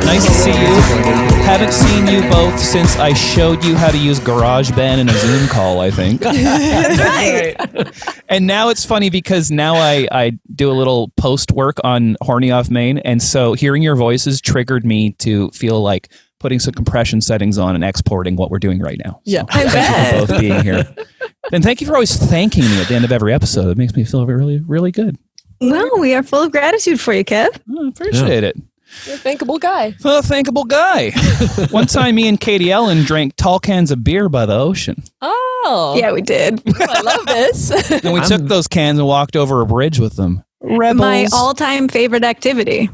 Nice to see you. Haven't seen you both since I showed you how to use GarageBand in a Zoom call, I think. Right. And now it's funny because now I do a little post work on Horny Off Main, and so hearing your voices triggered me to feel like putting some compression settings on and exporting what we're doing right now. Yeah, so, thank you for both being here. And thank you for always thanking me at the end of every episode. It makes me feel really, really good. Well, we are full of gratitude for you, Kev. I appreciate it. You're a thankable guy. A thankable guy. One time me and Katie-Ellen drank tall cans of beer by the ocean. Oh. Yeah, we did. I love this. And we took those cans and walked over a bridge with them. Rebels. My all-time favorite activity.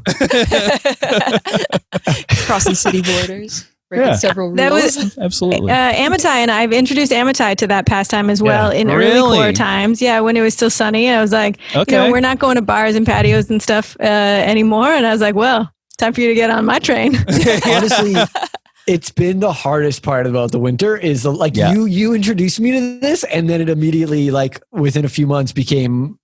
Crossing city borders. Breaking several rules. That was absolutely. Amitai and I've introduced Amitai to that pastime as well in early core times. Yeah, when it was still sunny. I was like, we're not going to bars and patios and stuff anymore. And I was like, well, time for you to get on my train. Honestly, it's been the hardest part about the winter is like you introduced me to this, and then it immediately, like within a few months, became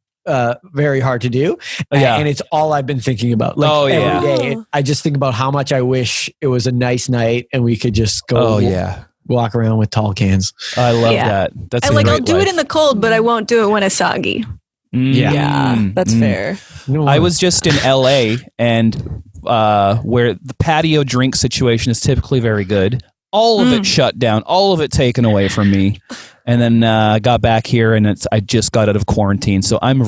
very hard to do. And it's all I've been thinking about. Like every day, I just think about how much I wish it was a nice night and we could just go walk around with tall cans. I love that. That's I'll do it in the cold, but I won't do it when it's soggy. Yeah, that's fair. I was just in LA and where the patio drink situation is typically very good. All of it shut down, all of it taken away from me. And then I got back here and I just got out of quarantine. So I'm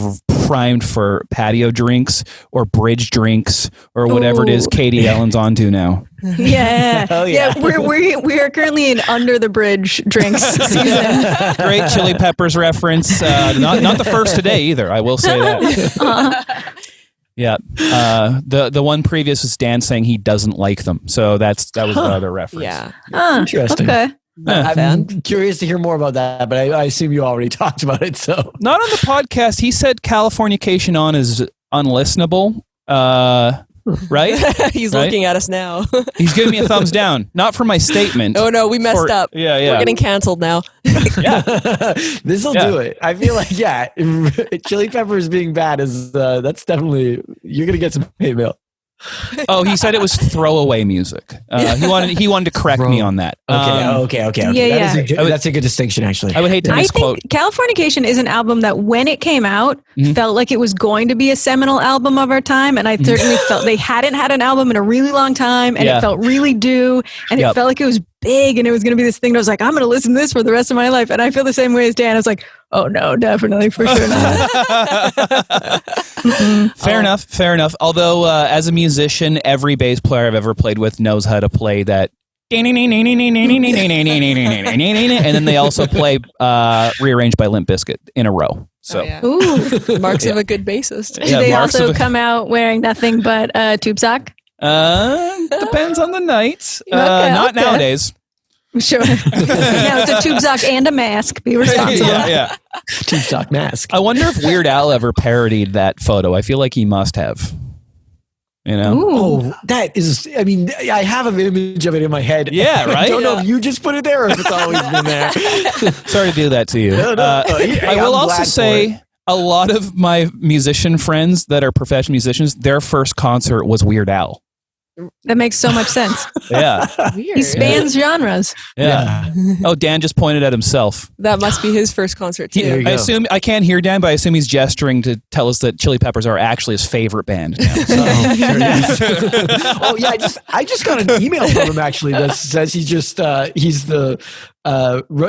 primed for patio drinks or bridge drinks or whatever it is Katie-Ellen's onto now. Yeah. We are currently in under the bridge drinks season. Great Chili Peppers reference. Not the first today either, I will say that. Yeah. The one previous was Dan saying he doesn't like them. So that was the other reference. Yeah. Interesting. Okay. I'm curious to hear more about that, but I assume you already talked about it. So not on the podcast. He said Californication on is unlistenable. Right? He's looking at us now. He's giving me a thumbs down. Not for my statement. Oh no, we messed up. Yeah. We're getting canceled now. This will do it. I feel like Chili Peppers being bad is that's definitely, you're gonna get some hate mail. Oh, he said it was throwaway music. He wanted to correct me on that. Okay. That's a good distinction, actually. I would hate to misquote. I think Californication is an album that when it came out felt like it was going to be a seminal album of our time, and I certainly felt they hadn't had an album in a really long time, and it felt really due, and it felt like it was big, and it was going to be this thing that I was like, I'm going to listen to this for the rest of my life, and I feel the same way as Dan. I was like, oh no, definitely, for sure not. Fair enough. Although, as a musician, every bass player I've ever played with knows how to play that. And then they also play Rearranged by Limp Bizkit in a row. So, marks of a good bassist. Do they also come out wearing nothing but tube sock? Depends on the night. Not nowadays. Sure. No, it's a tube sock and a mask. Be responsible. Yeah. Tube sock mask. I wonder if Weird Al ever parodied that photo. I feel like he must have. You know? Oh, that is, I mean, I have an image of it in my head. Yeah, right? I don't know if you just put it there or if it's always been there. Sorry to do that to you. No. I will also say a lot of my musician friends that are professional musicians, their first concert was Weird Al. That makes so much sense. Yeah. Weird. He spans genres. Yeah. Oh, Dan just pointed at himself. That must be his first concert too. I assume, I can't hear Dan, but I assume he's gesturing to tell us that Chili Peppers are actually his favorite band now. So. Oh yeah, I just got an email from him actually that says he's the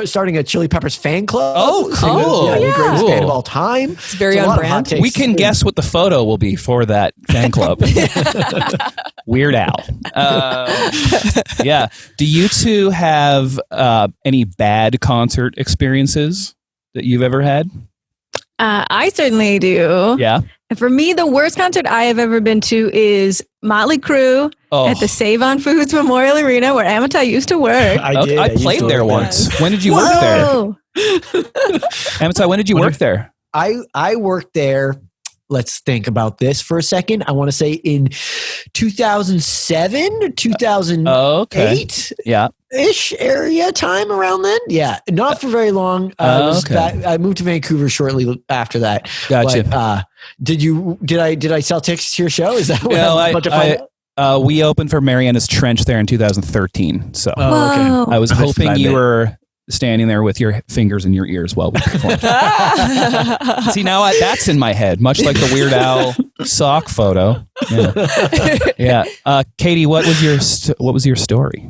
starting a Chili Peppers fan club. Oh, cool. The greatest band of all time. It's very on brand. We can guess what the photo will be for that fan club. Weird Al. Yeah. Do you two have any bad concert experiences that you've ever had? I certainly do. Yeah. And for me, the worst concert I have ever been to is Motley Crue at the Save on Foods Memorial Arena, where Amitai used to work. I played there once. When did you work there? Amitai, when did you work there? I worked there let's think about this for a second. I want to say in 2007, 2008. Yeah. Ish area time around then. Yeah. Not for very long. I moved to Vancouver shortly after that. Gotcha. But, did I sell tickets to your show? Is that what I'm about to find out? We opened for Mariana's Trench there in 2013. So okay. I was hoping you were standing there with your fingers in your ears while we performed. See, now that's in my head, much like the Weird Al sock photo. Yeah. Katie, what was your story?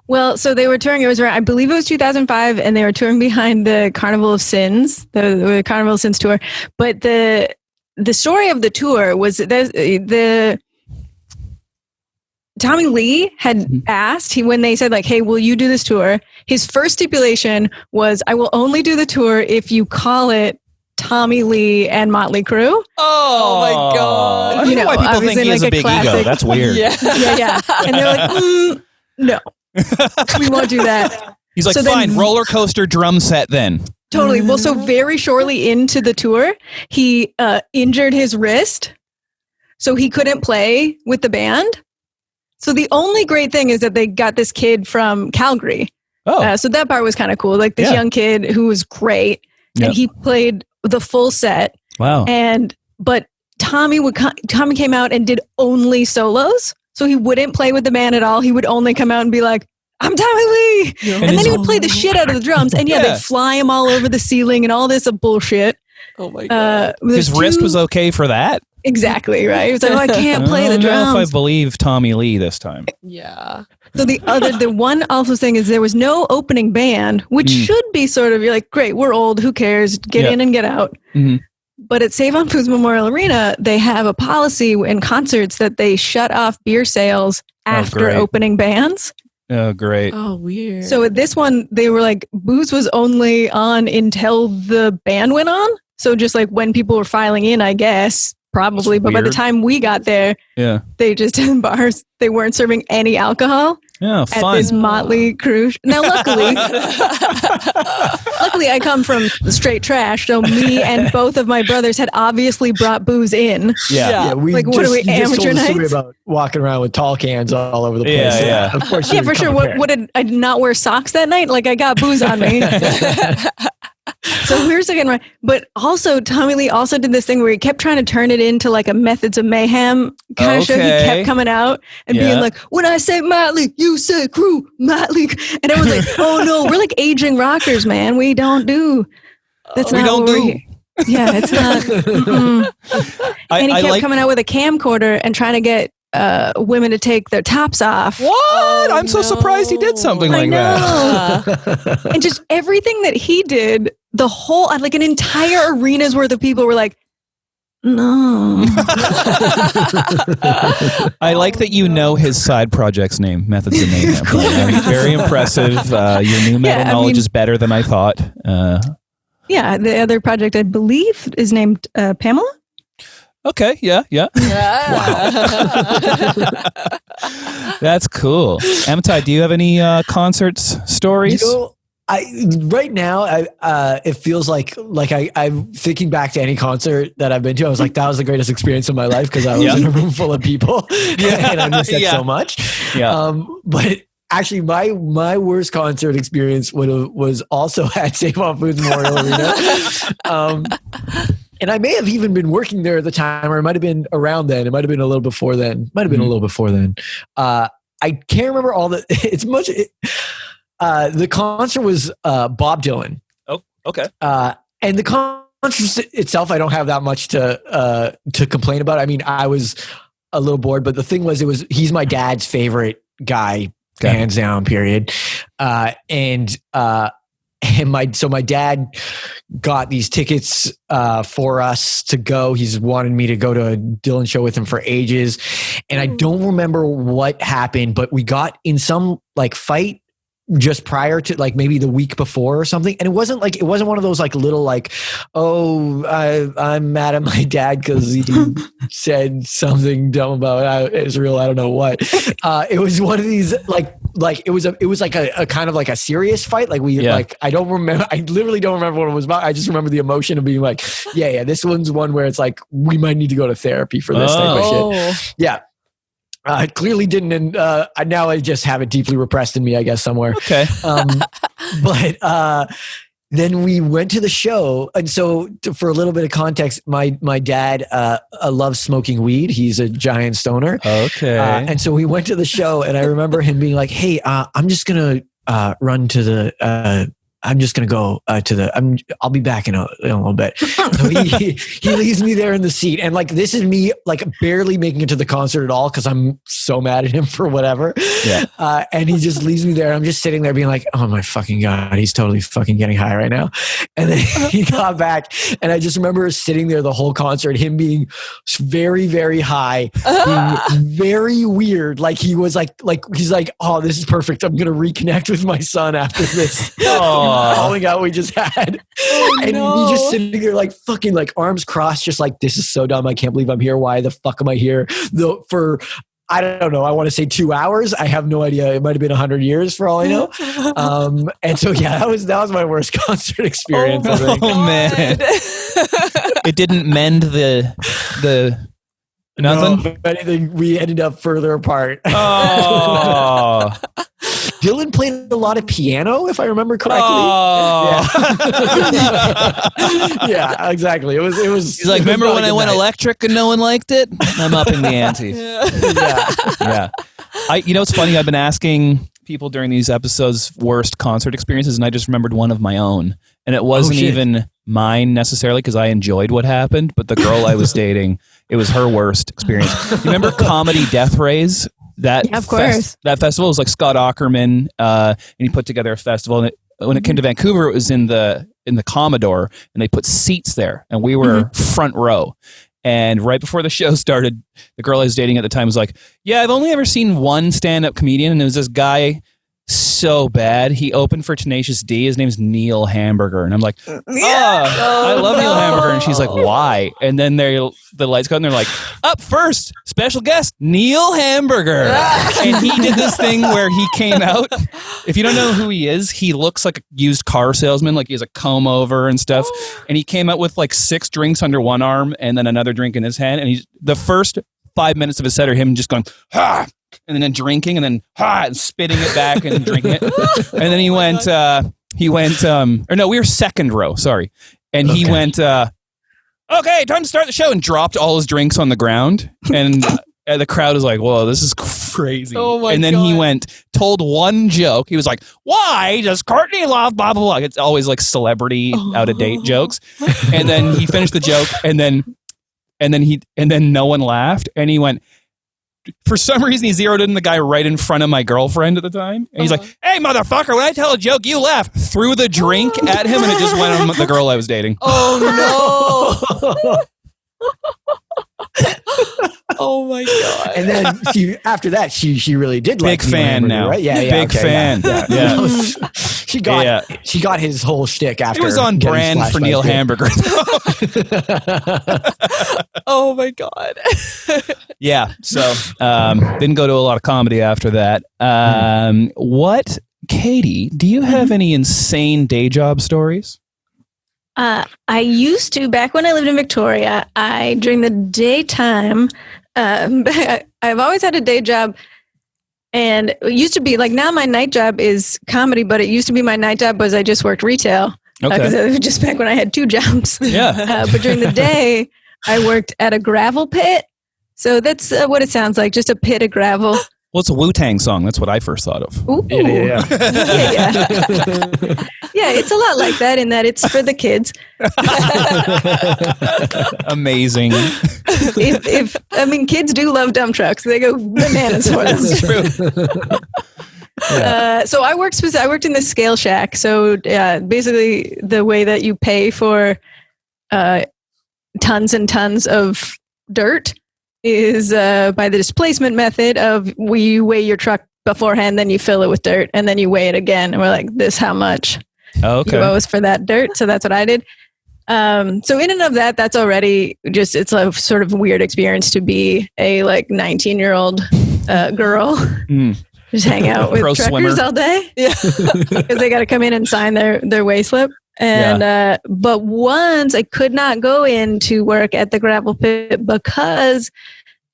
Well, so they were touring. It was around, I believe it was 2005, and they were touring behind the Carnival of Sins, the Carnival of Sins tour. But the story of the tour was the Tommy Lee had asked, when they said like, "Hey, will you do this tour?" His first stipulation was, "I will only do the tour if you call it Tommy Lee and Motley Crue." Oh my God! I don't know why people think he has a big ego. That's weird. Yeah. And they're like, "No, we won't do that." He's like, "Fine, roller coaster drum set then." Totally. Well, so very shortly into the tour, he injured his wrist, so he couldn't play with the band. So the only great thing is that they got this kid from Calgary. So that part was kind of cool. Like this young kid who was great, and he played the full set. Wow. But Tommy came out and did only solos. So he wouldn't play with the band at all. He would only come out and be like, "I'm Tommy Lee." Yeah. And then he would play the shit out of the drums. And they'd fly him all over the ceiling and all this bullshit. Oh my God. His wrist was okay for that? Exactly, right? He was like, "Oh, I can't play the drums." I don't know if I believe Tommy Lee this time. Yeah. So the one also thing is there was no opening band, which should be sort of, you're like, great, we're old, who cares? Get in and get out. Mm-hmm. But at Save on Foods Memorial Arena, they have a policy in concerts that they shut off beer sales after opening bands. Oh, great. Oh, weird. So at this one, they were like, booze was only on until the band went on. So just like when people were filing in, I guess, probably. But by the time we got there, they just in bars, they weren't serving any alcohol. Yeah, fun. At this Motley Crue. Now, luckily, I come from straight trash. So me and both of my brothers had obviously brought booze in. Yeah. We like, what are we, amateur nights? About walking around with tall cans all over the place. Yeah. Of course. Yeah, for sure. What did I not wear socks that night? Like I got booze on me. So we're second right. But also Tommy Lee also did this thing where he kept trying to turn it into like a Methods of Mayhem kind of show. He kept coming out and being like, "When I say Motley, you say Crew, Motley." And everyone's like, "Oh no, we're like aging rockers, man. We don't do. That's not what we're here." Yeah, it's not. And he kept coming out with a camcorder and trying to get women to take their tops off. What? Oh, I'm so surprised he did something like that. And just everything that he did, the whole, like an entire arena's worth of people were like, "No." I like that you know his side project's name, Methods of Mayhem. Very impressive. Your new metal knowledge is better than I thought. Yeah, the other project I believe is named Pamela. Okay, yeah. Wow. That's cool. Amitai, do you have any concerts stories? Right now, it feels like I'm thinking back to any concert that I've been to. I was like, that was the greatest experience of my life because I was in a room full of people, and I missed that so much. Yeah. But actually, my worst concert experience was also at Save on Foods Memorial Arena. And I may have even been working there at the time, or it might have been around then. It might have been a little before then. I can't remember all the. It's much. The concert was Bob Dylan. Oh, okay. And the concert itself, I don't have that much to complain about. I mean, I was a little bored, but the thing was, he's my dad's favorite guy, hands down. Period. So my dad got these tickets for us to go. He's wanted me to go to a Dylan show with him for ages. And I don't remember what happened, but we got in some like fight just prior to like maybe the week before or something. And it wasn't one of those like little like, "Oh, I'm mad at my dad because he said something dumb about Israel. I don't know what." It was one of these like like it was like a kind of like a serious fight. Like I don't remember. I literally don't remember what it was about. I just remember the emotion of being like, yeah. This one's one where it's like we might need to go to therapy for this type of shit. Yeah. I clearly didn't, and now I just have it deeply repressed in me, I guess, somewhere. Okay. But then we went to the show, and so for a little bit of context, my dad loves smoking weed. He's a giant stoner. Okay. And so we went to the show, and I remember him being like, "Hey, I'm just gonna run to the." I'm just going to go I'll be back in a little bit. So he leaves me there in the seat. And like, this is me like barely making it to the concert at all, cause I'm so mad at him for whatever. Yeah. And he just leaves me there. I'm just sitting there being like, oh my fucking God, he's totally fucking getting high right now. And then he got back, and I just remember sitting there the whole concert, him being very, very high, being very weird. Like he was like, he's like, oh, this is perfect. I'm going to reconnect with my son after this. Falling out we just had. And me just sitting there like fucking like arms crossed, just like, this is so dumb. I can't believe I'm here. Why the fuck am I here? For I don't know. I want to say 2 hours. I have no idea. It might have been 100 years for all I know. And so that was my worst concert experience. I think. Oh man, it didn't mend the nothing. No, if anything, we ended up further apart. Oh. Dylan played a lot of piano, if I remember correctly. Oh. Yeah. Yeah, exactly. It was. He's like, remember when I went electric and no one liked it? I'm upping the ante. Yeah. It's funny. I've been asking people during these episodes worst concert experiences, and I just remembered one of my own, and it wasn't even mine necessarily because I enjoyed what happened, but the girl I was dating, it was her worst experience. You remember Comedy Death Rays? Of course. That festival was like Scott Aukerman, and he put together a festival. And when it came to Vancouver, it was in the Commodore, and they put seats there, and we were front row. And right before the show started, the girl I was dating at the time was like, "Yeah, I've only ever seen one stand-up comedian, and it was this guy." So bad. He opened for Tenacious D. His name's Neil Hamburger. And I'm like, I love Neil Hamburger. And she's like, why? And then the lights go out and they're like, up first, special guest, Neil Hamburger. And he did this thing where he came out. If you don't know who he is, he looks like a used car salesman. Like he has a comb over and stuff. And he came out with like 6 drinks under one arm and then another drink in his hand. And the first 5 minutes of his set are him just going, ha! And then drinking, and then and spitting it back and drinking it. And then we were second row, sorry. And he went, okay, time to start the show, and dropped all his drinks on the ground. And the crowd was like, whoa, this is crazy. Oh my and then God. He told one joke. He was like, why does Courtney love blah, blah, blah? It's always like celebrity out-of-date jokes. And then he finished the joke, and then no one laughed. And he went, for some reason, he zeroed in the guy right in front of my girlfriend at the time. And he's like, hey, motherfucker, when I tell a joke, you laugh. Threw the drink at him, and it just went on the girl I was dating. Oh, no. Oh, my God. And then after that, she really did like Big fan now. Right? Yeah, Big fan. Yeah. She got his whole shtick after. It was on brand for Neil Hamburger. Oh, my God. Yeah. So didn't go to a lot of comedy after that. Katie, do you have any insane day job stories? I used to, back when I lived in Victoria, during the daytime, I've always had a day job, and it used to be like, now my night job is comedy, but it used to be my night job was I just worked retail. Because it was just back when I had 2 jobs. Yeah. But during the day, I worked at a gravel pit. So that's what it sounds like, just a pit of gravel. Well, it's a Wu-Tang song. That's what I first thought of. Ooh. Yeah. Yeah, it's a lot like that in that it's for the kids. Amazing. Kids do love dump trucks. They go bananas for them. That's true. Yeah. So I worked in the scale shack. So basically the way that you pay for tons and tons of dirt is by the displacement method of we weigh your truck beforehand, then you fill it with dirt, and then you weigh it again. And we're like, this how much you owe us for that dirt. So that's what I did. So in and of that, that's already just, it's a sort of weird experience to be a 19-year-old girl. Just hang out with Pro truckers swimmer. all day. Yeah. Because they got to come in and sign their way slip. And but once I could not go in to work at the gravel pit because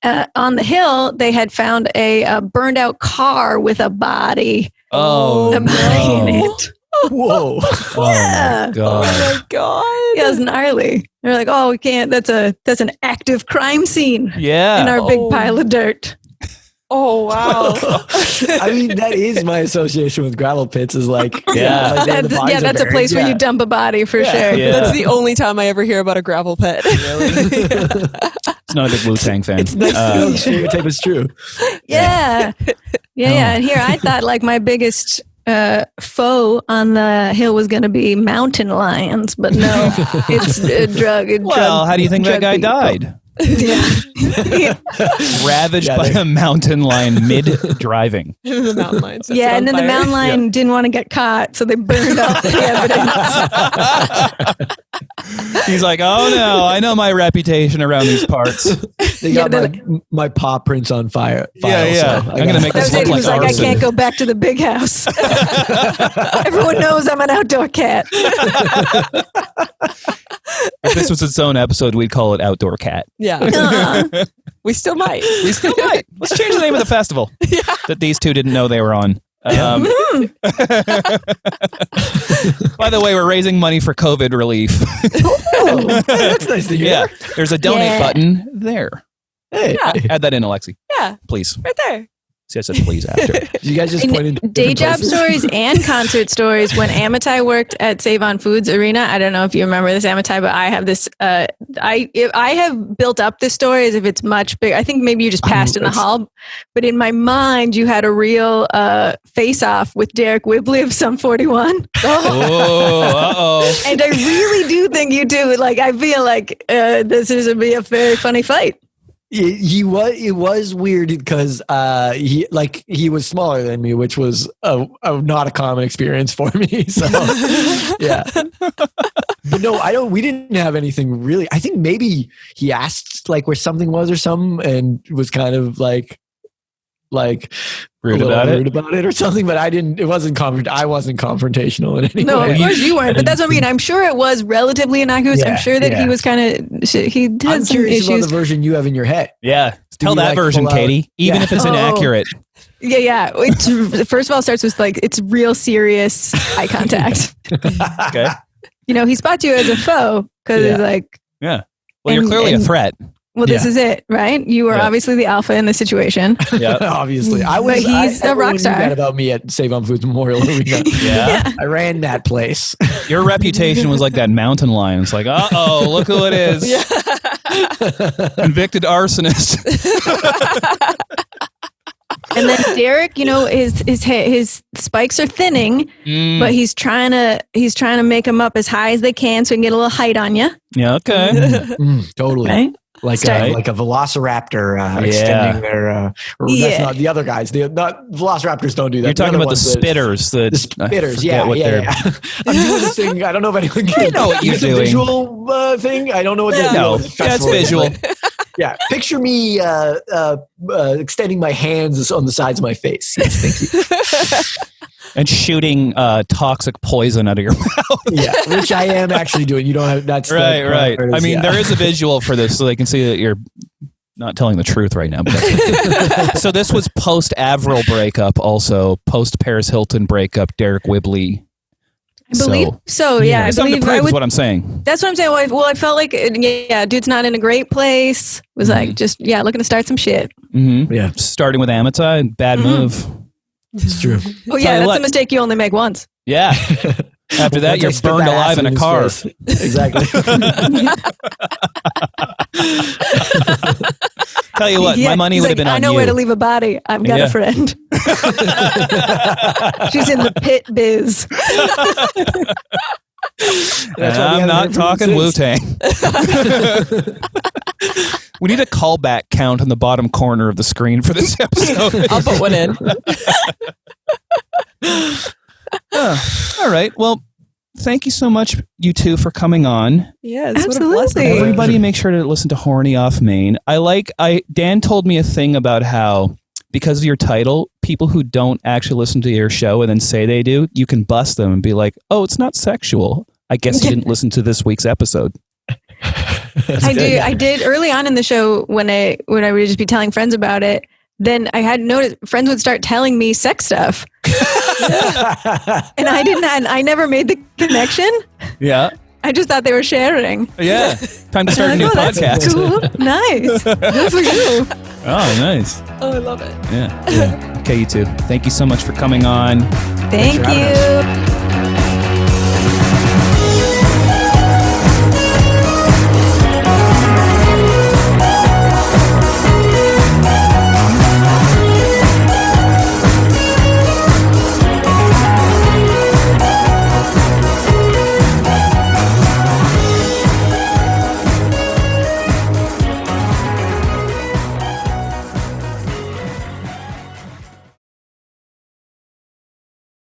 on the hill they had found a burned out car with a body. Oh, A body in it. Whoa. Oh Yeah. my God. Oh my God. Yeah, it was gnarly. They're like, oh, we can't. That's an active crime scene Yeah. in our big pile of dirt. Oh, wow. I mean, that is my association with gravel pits. Is like, Yeah. like where the bodies are That's a buried. place where Yeah. you dump a body for Yeah. sure. Yeah. That's the only time I ever hear about a gravel pit. It's not a big Wu-Tang fan. It's nice to know the stereotype is true. Yeah. Yeah. And here I thought like my biggest foe on the hill was going to be mountain lions, but no, it's a drug. Well, how do you think that guy died? Yeah. Ravaged by a mountain lion mid-driving. The mountain lion sets it Yeah, on and then the fire. mountain lion didn't want to get caught, so they burned up the evidence. He's like, oh no, I know my reputation around these parts. They got my paw prints on fire. Yeah. So I'm gonna make That this was it. look He like was like, I arson. can't go back to the big house. Everyone knows I'm an outdoor cat. If this was its own episode, we'd call it Outdoor Cat. Yeah. Uh, We still might. We still might. Let's change the name of the festival that these two didn't know they were on. By the way, we're raising money for COVID relief. Oh, that's nice to hear. Yeah, there's a donate Yeah. button there. Hey, Yeah. Add that in, Alexi, Yeah. please. Right there. See, I said please after. you guys just pointed And day job stories and concert stories. When Amitai worked at Save on Foods Arena, I don't know if you remember this, Amitai, but I have this. I have built up this story as if it's much bigger. I think maybe you just passed in the hall, but in my mind, you had a real face off with Derek Whibley of Sum 41. Oh, And I really do think you do. Like, I feel like this is going to be a very funny fight. It was weird because he was smaller than me, which was not a common experience for me. So yeah, but no, we didn't have anything really. I think maybe he asked like where something was or something, and was kind of like rude about it or something. But I didn't. It wasn't I wasn't confrontational in any No, way. of course you weren't. But that's what I mean. I'm sure it was relatively innocuous. Yeah, I'm sure that yeah. he was kind of he I'm had some curious about issues. the version you have in your head. Yeah, tell you, that like, version, pull out- Katie. Even Yeah. if it's Oh. inaccurate. Yeah. It's, first of all, it starts with like it's real serious eye contact. Okay. You know, he spots you as a foe because Yeah. like, Yeah. Well, you're clearly a threat. well, this Yeah. is it, right? You were Yeah. obviously the alpha in the situation. Yeah. Obviously, I But was. he's a everyone rock knew star. that about me at Save on Foods Memorial Arena. Yeah. I ran that place. Your reputation was like that mountain lion. It's like, uh-oh, look who it is. Convicted arsonist. And then Derek, you know, his spikes are thinning, but he's trying to make them up as high as they can so he can get a little height on you. Yeah, okay. Totally. Right? Like Start- a velociraptor extending their. Or that's Yeah. not the other guys. Velociraptors don't do that. You're talking other about the ones that- spitters. The spitters, yeah. I'm doing this thing. I don't know if anyone can. know what you're It's a doing. visual thing. I don't know what Yeah. that No, is. that's visual. Yeah, picture me extending my hands on the sides of my face. Yes, thank you. And shooting toxic poison out of your mouth. Yeah, which I am actually doing. You don't have that's Right. I mean, yeah. there is a visual for this, so they can see that you're not telling the truth right now. But so this was post Avril breakup, also post Paris Hilton breakup. Derek Whibley. I believe so. Yeah, I It's something believe to prove I is would. what I'm saying. That's what I'm saying. Well, I felt like, yeah, dude's not in a great place. Was like, just, yeah, looking to start some shit. Mm-hmm. Yeah, Starting with Amitai, bad move. it's true. Oh, Tell yeah, you that's what. a mistake you only make once. Yeah. After that, Once you're I spit burned that alive acid in a his car. face. Exactly. Tell you what, Yeah, my money he's would have like, been on I know you. where to leave a body. I've got Yeah. a friend. She's in the pit biz. That's why we I'm haven't not heard from talking him Wu since. Tang. We need a callback count on the bottom corner of the screen for this episode. I'll put one in. All right. Well, thank you so much, you two, for coming on. Yes, Absolutely. What a blessing. Everybody, make sure to listen to Horny Off Main. Dan told me a thing about how, because of your title, people who don't actually listen to your show and then say they do, you can bust them and be like, "Oh, it's not sexual. I guess you didn't listen to this week's episode." I did early on in the show when I would just be telling friends about it. Then I had noticed friends would start telling me sex stuff, and I never made the connection. Yeah. I just thought they were sharing. Yeah. Time to start a new podcast. That's cool. Nice. Good for you. Oh, nice. Oh, I love it. Yeah. Okay, you two. Thank you so much for coming on. Thank you.